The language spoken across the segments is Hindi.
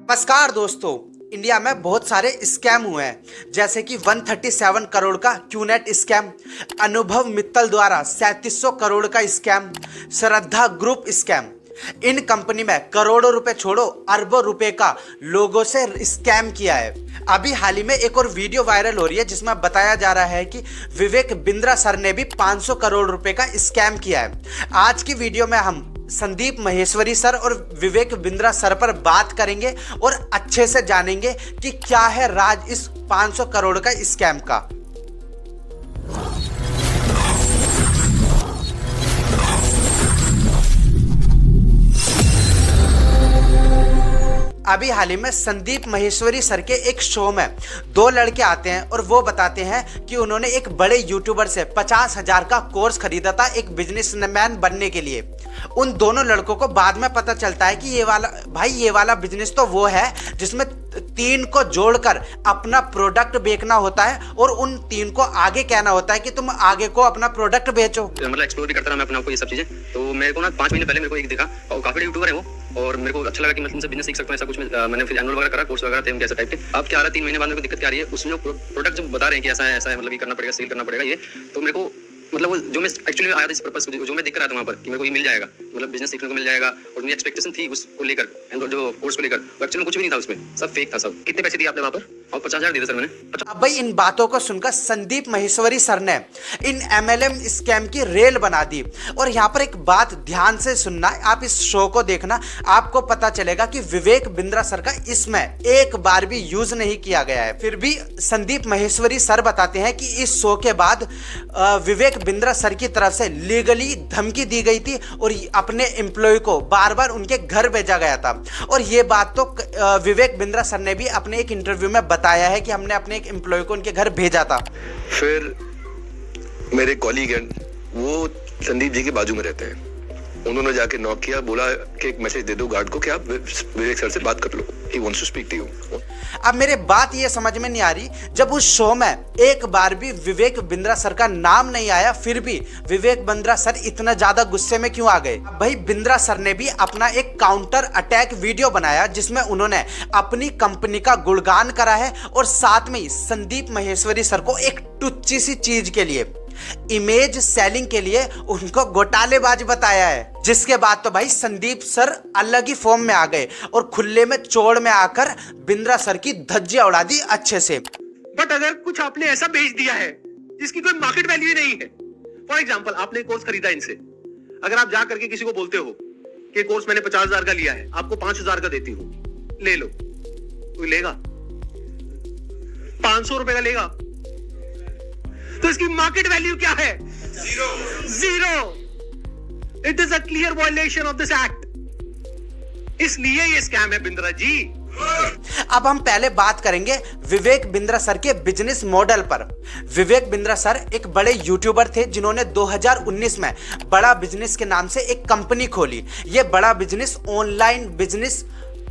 नमस्कार दोस्तों। इंडिया में बहुत सारे स्कैम हुए हैं, जैसे कि 137 करोड़ का क्यूनेट स्कैम, अनुभव मित्तल द्वारा 3700 करोड़ का स्कैम, श्रद्धा ग्रुप स्कैम। इन कंपनी में करोड़ों रुपए छोड़ो अरबों रुपए का लोगों से स्कैम किया है। अभी हाल ही में एक और वीडियो वायरल हो रही है जिसमें बताया जा रहा है कि विवेक बिंद्रा सर ने भी 500 करोड़ रुपए का स्कैम किया है। आज की वीडियो में हम संदीप महेश्वरी सर और विवेक बिंद्रा सर पर बात करेंगे और अच्छे से जानेंगे कि क्या है राज इस 500 करोड़ का स्कैम का। अभी हाल ही में संदीप महेश्वरी सर के एक शो में दो लड़के आते हैं और वो बताते हैं कि उन्होंने एक बड़े यूट्यूबर से 50,000 का कोर्स खरीदा था एक बिजनेसमैन बनने के लिए। उन दोनों लड़कों को बाद में पता चलता है कि ये वाला बिजनेस तो वो है जिसमें 3 को जोड़कर अपना प्रोडक्ट बेचना होता है और उन 3 को आगे कहना होता है कि तुम आगे को अपना प्रोडक्ट बेचो। मतलब एक्सप्लोर भी करता रहा मैं अपने आप को ये सब चीजें। तो मेरे को ना 5 महीने पहले मेरे को एक दिखा और काफी बड़े यूट्यूबर है वो, और मेरे को अच्छा लगा कि मैं इनसे बिजनेस सीख सकता हूँ ऐसा कुछ। मैंने फिर एनुअल वगैरह करा, कोर्स वगैरह थे उनके ऐसे टाइप के। अब क्या आ रहा है 3 महीने बाद मेरे को दिक्कत क्या आ रही है, उसमें जो प्रोडक्ट जो बता रहे हैं कि ऐसा है मतलब ये करना पड़ेगा, सेल करना पड़ेगा ये, तो मेरे को मतलब वो जो मैं एक्चुअली आया था इस पर्पस जो मैं दिख रहा था वहाँ पर कि मेरे को ये मिल जाएगा, मतलब बिजनेस सीखने को मिल जाएगा, और मेरी एक्सपेक्टेशन थी उसको लेकर जो कोर्स को लेकर, तो एक्चुअली कुछ भी नहीं था उसमें, सब फेक था सब। कितने पैसे दिए आपने वहाँ पर? और 50,000 दिए थे सर मैंने। अब भाई इन बातों को सुनकर संदीप महेश्वरी सर ने इन MLM स्कैम की रेल बना दी। और यहाँ पर एक बात ध्यान से सुनना, आप इस शो को देखना, आपको पता चलेगा कि विवेक बिंद्रा सर का इसमें एक बार भी यूज नहीं किया गया है। फिर भी संदीप महेश्वरी सर बताते हैं कि इस शो के बाद विवेक बिंद्रा सर की तरफ से लीगली धमकी दी गई थी और अपने एम्प्लॉय को बार बार उनके घर भेजा गया था। और ये बात तो विवेक बिंद्रा सर ने भी अपने एक इंटरव्यू में बताया है कि हमने अपने एक एम्प्लॉय को उनके घर भेजा था। फिर मेरे कॉलीग हैं, वो संदीप जी के बाजू में रहते हैं, उन्होंने जाके नॉक किया, बोला कि एक मैसेज दे दो गार्ड को कि आप विवेक सर से बात कर लो, he wants to speak to you. अब मेरे बात ये समझ में नहीं आ रही, जब उस शो में एक बार भी विवेक बिंद्रा सर का नाम नहीं आया, फिर भी विवेक बिंद्रा सर इतना ज्यादा गुस्से में क्यों आ गए? भाई बिंद्रा सर ने भी अपना एक काउंटर अटैक वीडियो बनाया जिसमें उन्होंने अपनी कंपनी का गुणगान करा है और साथ में ही संदीप महेश्वरी सर को एक टुच्ची सी चीज के लिए, इमेज सेलिंग के लिए उनको घोटालेबाज बताया है। जिसके बाद तो भाई संदीप सर अलग ही फॉर्म में आ गए और खुले में चौड़ में आकर बिंद्रा सर की धज्जियां उड़ा दी अच्छे से। बट अगर कुछ आपने ऐसा बेच दिया है जिसकी कोई मार्केट वैल्यू ही नहीं है, फॉर एग्जांपल आपने कोर्स खरीदा इनसे, अगर आप जा करके किसी को बोलते हो कि कोर्स मैंने 50,000 का लिया है, आपको 5,000 का देती हूं, ले लो, कोई लेगा? 500 रुपए का लेगा? तो इसकी मार्केट वैल्यू क्या है? Zero. It is a clear violation of this act. इसलिए ये स्कैम है बिंद्रा जी। अब हम पहले बात करेंगे विवेक बिंद्रा सर के बिजनेस मॉडल पर। विवेक बिंद्रा सर एक बड़े यूट्यूबर थे जिन्होंने 2019 में बड़ा बिजनेस के नाम से एक कंपनी खोली। ये बड़ा बिजनेस ऑनलाइन बिजनेस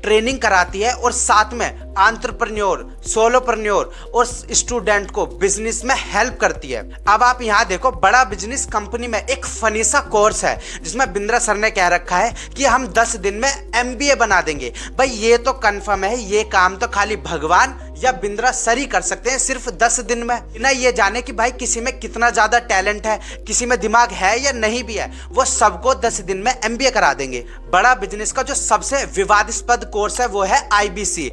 ट्रेनिंग कराती है और साथ में एंटरप्रेन्योर, सोलोप्रेन्योर और स्टूडेंट को बिजनेस में हेल्प करती है। अब आप यहाँ देखो, बड़ा बिजनेस कंपनी में एक फनी सा कोर्स है जिसमें बिंद्रा सर ने कह रखा है कि हम 10 दिन में MBA बना देंगे। भाई ये तो कंफर्म है, ये काम तो खाली भगवान या बिंद्रा सर ही कर सकते हैं सिर्फ 10 दिन में, बिना ये जाने कि भाई किसी में कितना ज्यादा टैलेंट है, किसी में दिमाग है या नहीं भी है, वो सबको 10 दिन में MBA करा देंगे। बड़ा बिजनेस का जो सबसे विवादास्पद कोर्स है वो है IBC,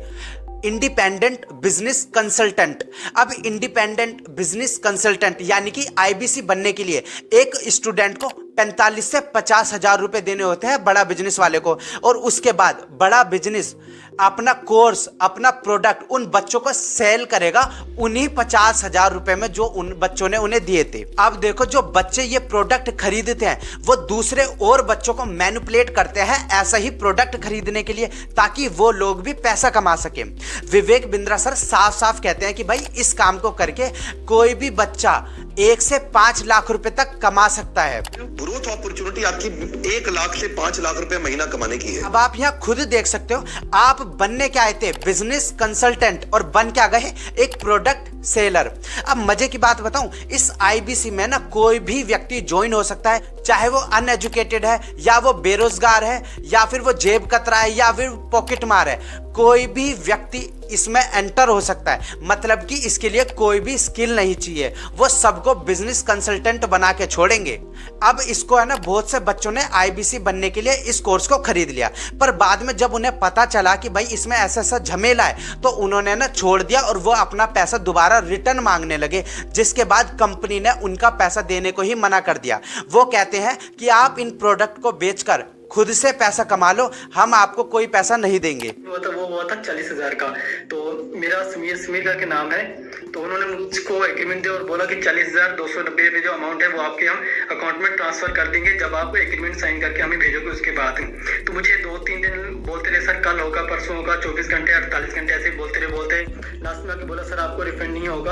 इंडिपेंडेंट बिजनेस कंसल्टेंट। अब इंडिपेंडेंट बिजनेस कंसल्टेंट यानी कि IBC बनने के लिए एक स्टूडेंट को 45 से 50,000 रुपए देने होते हैं बड़ा बिजनेस वाले को, और उसके बाद बड़ा बिजनेस अपना कोर्स, अपना प्रोडक्ट उन बच्चों को सेल करेगा उन्हीं 50,000 रुपए में जो उन बच्चों ने उन्हें दिए थे। अब देखो, जो बच्चे ये प्रोडक्ट खरीदते हैं वो दूसरे और बच्चों को मैनिपुलेट करते हैं ऐसा ही प्रोडक्ट खरीदने के लिए, ताकि वो लोग भी पैसा कमा सके। विवेक बिंद्रा सर साफ साफ कहते हैं कि भाई इस काम को करके कोई भी बच्चा 1 से 5 लाख रुपए तक कमा सकता है। ग्रोथ अपॉर्चुनिटी आपकी 1 लाख से 5 लाख रुपए महीना कमाने की है। अब आप यहाँ खुद देख सकते हो, आप बनने क्या आए थे, बिजनेस कंसल्टेंट, और बन क्या गए एक प्रोडक्ट सेलर। अब मजे की बात बताऊं, इस आईबीसी में ना कोई भी व्यक्ति ज्वाइन हो सकता है, चाहे वो अनएजुकेटेड है या वो बेरोजगार है या फिर वो जेब कतरा है या फिर पॉकेट मार है, कोई भी व्यक्ति इसमें एंटर हो सकता है। मतलब कि इसके लिए कोई भी स्किल नहीं चाहिए, वो सबको बिजनेस कंसल्टेंट बना के छोड़ेंगे। अब इसको है ना बहुत से बच्चों ने आईबीसी बनने के लिए इस कोर्स को खरीद लिया, पर बाद में जब उन्हें पता चला कि भाई इसमें ऐसा ऐसा झमेला है तो उन्होंने ना छोड़ दिया और वो अपना पैसा दोबारा रिटर्न मांगने लगे, जिसके बाद कंपनी ने उनका पैसा देने को ही मना कर दिया। वो कहते हैं कि आप इन प्रोडक्ट को बेचकर खुद से पैसा कमा लो, हम आपको कोई पैसा नहीं देंगे। वो हुआ था 40,000 का। तो मेरा समीर का नाम है, तो उन्होंने मुझको एग्रीमेंट दिया और बोला कि 40,290 में जो अमाउंट है वो आपके हम अकाउंट में ट्रांसफर कर देंगे जब आप एग्रीमेंट साइन करके हमें भेजोगे उसके बाद। तो मुझे 2-3 दिन बोलते रहे, सर कल होगा, परसों होगा, 24 घंटे 48 घंटे ऐसे बोलते रहे। लास्ट में आके बोला सर आपको रिफंड नहीं होगा,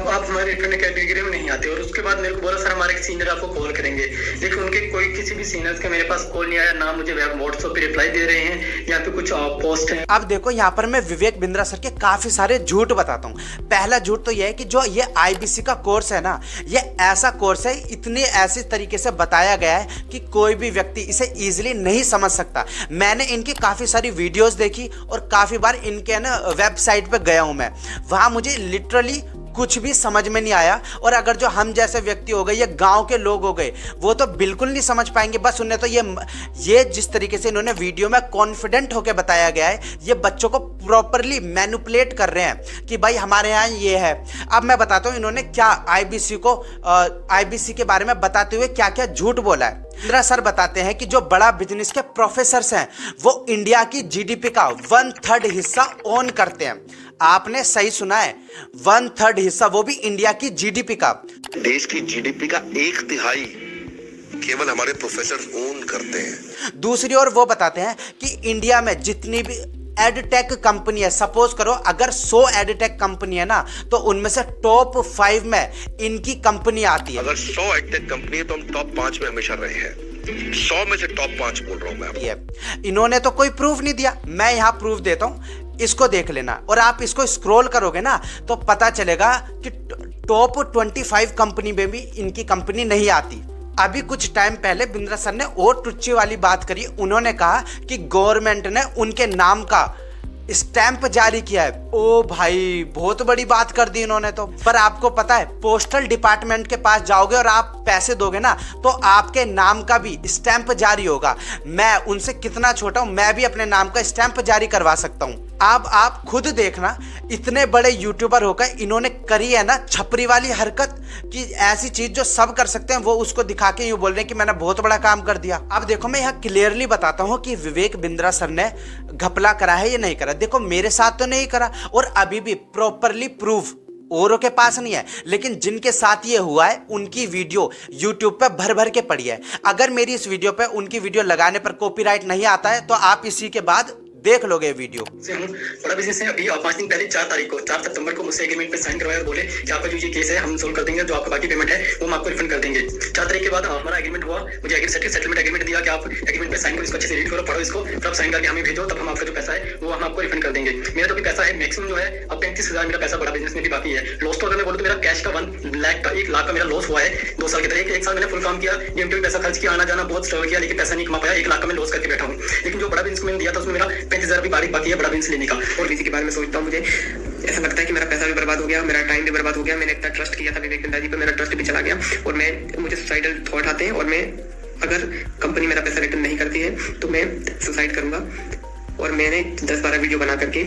आप हमारे रिफंड कैटेगरी में नहीं आते। और उसके बाद मेरे को बोला सर हमारे सीनियर आपको कॉल करेंगे, लेकिन उनके कोई किसी भी सीनियर्स का मेरे पास कॉल नहीं आया, ना मुझे व्हाट्सएप पे रिप्लाई दे रहे हैं, यहाँ पे कुछ पोस्ट है। अब देखो यहाँ पर मैं विवेक बिंद्रा सर के काफी सारे झूठ बताता हूँ। पहला झूठ तो यह है कि जो ये आईबीसी का कोर्स है ना, ये ऐसा कोर्स है, इतने ऐसे तरीके से बताया गया है कि कोई भी व्यक्ति इसे इजीली नहीं समझ सकता। मैंने इनकी काफी सारी वीडियोस देखी और काफी बार इनके ना वेबसाइट पे गया हूँ मैं, वहां मुझे लिटरली कुछ भी समझ में नहीं आया। और अगर जो हम जैसे व्यक्ति हो गए या गांव के लोग हो गए, वो तो बिल्कुल नहीं समझ पाएंगे। बस उन्हें तो ये जिस तरीके से इन्होंने वीडियो में कॉन्फिडेंट होकर बताया गया है, ये बच्चों को प्रॉपरली मैनिपुलेट कर रहे हैं कि भाई हमारे यहाँ ये है। अब मैं बताता हूँ इन्होंने क्या आईबीसी के बारे में बताते हुए क्या क्या झूठ बोला है। बिंद्रा सर बताते हैं कि जो बड़ा बिजनेस के प्रोफेसर्स हैं वो इंडिया की जीडीपी का 1/3 हिस्सा ओन करते हैं। आपने सही सुना है, 1/3 हिस्सा, वो भी इंडिया की जीडीपी का। देश की जीडीपी का 1/3 केवल हमारे प्रोफेसर ओन करते हैं। दूसरी ओर वो बताते हैं कि इंडिया में जितनी भी एडटेक कंपनी है, सपोज करो अगर 100 एडटेक कंपनी है ना, तो उनमें से टॉप 5 में इनकी कंपनी आती है। अगर 100 एडटेक कंपनी है तो हम टॉप 5 में हमेशा रहे हैं। 100 में से टॉप 5 बोल रहा हूं मैं। इन्होंने तो कोई प्रूफ नहीं दिया, मैं यहाँ प्रूफ देता हूँ, इसको देख लेना। और आप इसको स्क्रॉल करोगे ना तो पता चलेगा कि टॉप 25 कंपनी में भी इनकी कंपनी नहीं आती। अभी कुछ टाइम पहले बिंद्रा सर ने और टुच्ची वाली बात करी। उन्होंने कहा कि गवर्नमेंट ने उनके नाम का स्टैंप जारी किया है। ओ भाई, बहुत बड़ी बात कर दी इन्होंने तो। पर आपको पता है, पोस्टल डिपार्टमेंट के पास जाओगे और आप पैसे दोगे ना तो आपके नाम का भी स्टैंप जारी होगा। मैं उनसे कितना छोटा हूं, मैं भी अपने नाम का स्टैंप जारी करवा सकता हूं। अब आप खुद देखना, इतने बड़े यूट्यूबर होकर इन्होंने करी है ना छपरी वाली हरकत, कि ऐसी चीज जो सब कर सकते हैं वो उसको दिखा के यूं बोल रहे हैं कि मैंने बहुत बड़ा काम कर दिया। अब देखो मैं यहाँ क्लियरली बताता हूँ कि विवेक बिंद्रा सर ने घपला करा है या नहीं करा। देखो मेरे साथ तो नहीं करा और अभी भी प्रॉपरली प्रूफ औरों के पास नहीं है, लेकिन जिनके साथ ये हुआ है उनकी वीडियो यूट्यूब पे भर भर के पड़ी है। अगर मेरी इस वीडियो पे उनकी वीडियो लगाने पर कॉपीराइट नहीं आता है तो आप इसी के बाद देख लोगे वीडियो। बड़ा बिजनेस है। अभी 5 दिन पहले 4 सितंबर को मुझसे एग्रीमेंट पे साइन करवाया और बोले कि आपका जो ये केस है हम सोल्व कर देंगे, जो आपका बाकी पेमेंट है वो हम आपको रिफंड कर देंगे। 4 तारीख के बाद हमारा एग्रीमेंट हुआ, मुझे सेटलमेंट एग्रीमेंट दिया कि आप एग्रीमेंट पे साइन करो, इसको अच्छे से रीड करो, पढ़ो इसको, तब साइन करके हमें भेजो, तब हम आपका जो पैसा है वो हम आपको रिफंड कर देंगे। मेरा जो भी पैसा है मैक्सिमम जो है अब 35,000 मेरा पैसा बड़ा बिजनेस में भी बाकी है। लॉस तो अगर मैं बोलूँ तो मेरा कैश का 1 लाख का मेरा लॉस हुआ है 2 साल के तरह। एक साल मैंने फुल काम किया, ये पैसा खर्च किया, आना जाना बहुत स्ट्रगल किया, लेकिन पैसा नहीं कमा पाया। 1 लाख का मैं लॉस करके बैठा हूँ। लेकिन जो बड़ा बिजनेस मैंने दिया था उसमें मेरा 35,000 भी बाकी है बड़ा बिजनेस लेने का। और किसी के बारे में सोचता हूँ, मुझे ऐसा लगता है कि मेरा पैसा भी बर्बाद हो गया, मेरा टाइम भी बर्बाद हो गया। मैंने इतना ट्रस्ट किया था विवेक बिंद्रा जी पे, मेरा ट्रस्ट भी चला गया और मुझे सुसाइडल थॉट आते हैं। और मैं, अगर कंपनी मेरा पैसा रिटर्न नहीं करती है तो मैं सुसाइड करूंगा। और मैंने 10-12 वीडियो बना करके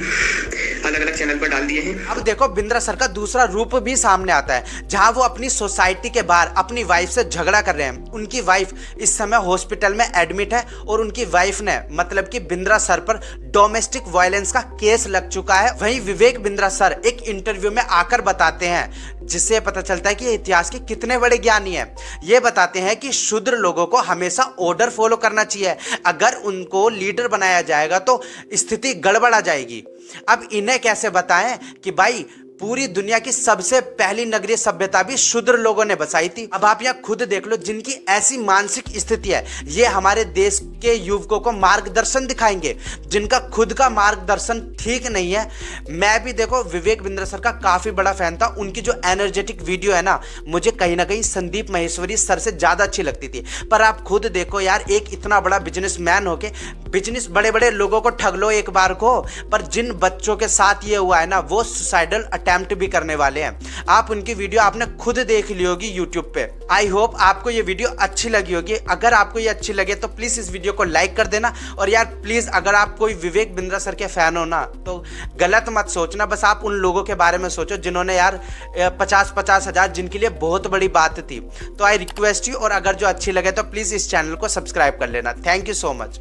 अलग अलग चैनल पर डाल दिए हैं। अब देखो बिंद्रा सर का दूसरा रूप भी सामने आता है, जहां वो अपनी सोसाइटी के बाहर अपनी वाइफ से झगड़ा कर रहे हैं। उनकी वाइफ इस समय हॉस्पिटल में एडमिट है और उनकी वाइफ ने मतलब कि बिंद्रा सर पर डोमेस्टिक वायलेंस का केस लग चुका है। वहीं विवेक बिंद्रा सर एक इंटरव्यू में आकर बताते हैं, जिससे पता चलता है कि ये इतिहास के कितने बड़े ज्ञानी हैं। ये बताते हैं कि शूद्र लोगों को हमेशा ऑर्डर फॉलो करना चाहिए, अगर उनको लीडर बनाया जाएगा तो स्थिति गड़बड़ा जाएगी। अब इन्हें कैसे बताएं कि भाई पूरी दुनिया की सबसे पहली नगरीय सभ्यता भी शूद्र लोगों ने बसाई थी। अब आप यहाँ खुद देख लो, जिनकी ऐसी मानसिक स्थिति है, ये हमारे देश के युवकों को मार्गदर्शन दिखाएंगे जिनका खुद का मार्गदर्शन ठीक नहीं है। मैं भी देखो विवेक बिंद्रा सर का काफी बड़ा फैन था। उनकी जो एनर्जेटिक वीडियो है ना, मुझे कहीं ना कहीं संदीप माहेश्वरी सर से ज्यादा अच्छी लगती थी। पर आप खुद देखो यार, एक इतना बड़ा बिजनेसमैन होके बिजनेस बड़े बड़े लोगों को ठग लो एक बार को, पर जिन बच्चों के साथ ये हुआ है ना, वो सुसाइडल अटेम्प्ट भी करने वाले हैं। आप उनकी वीडियो आपने खुद देख ली होगी यूट्यूब पे। आई होप आपको ये वीडियो अच्छी लगी होगी। अगर आपको ये अच्छी लगे तो प्लीज इस वीडियो को लाइक कर देना। और यार प्लीज, अगर आप कोई विवेक बिंद्रा सर के फैन हो ना, तो गलत मत सोचना। बस आप उन लोगों के बारे में सोचो जिन्होंने यार 50-50 हजार, जिनके लिए बहुत बड़ी बात थी। तो आई रिक्वेस्ट यू, और अगर जो अच्छी लगे तो प्लीज इस चैनल को सब्सक्राइब कर लेना। Thank you so much.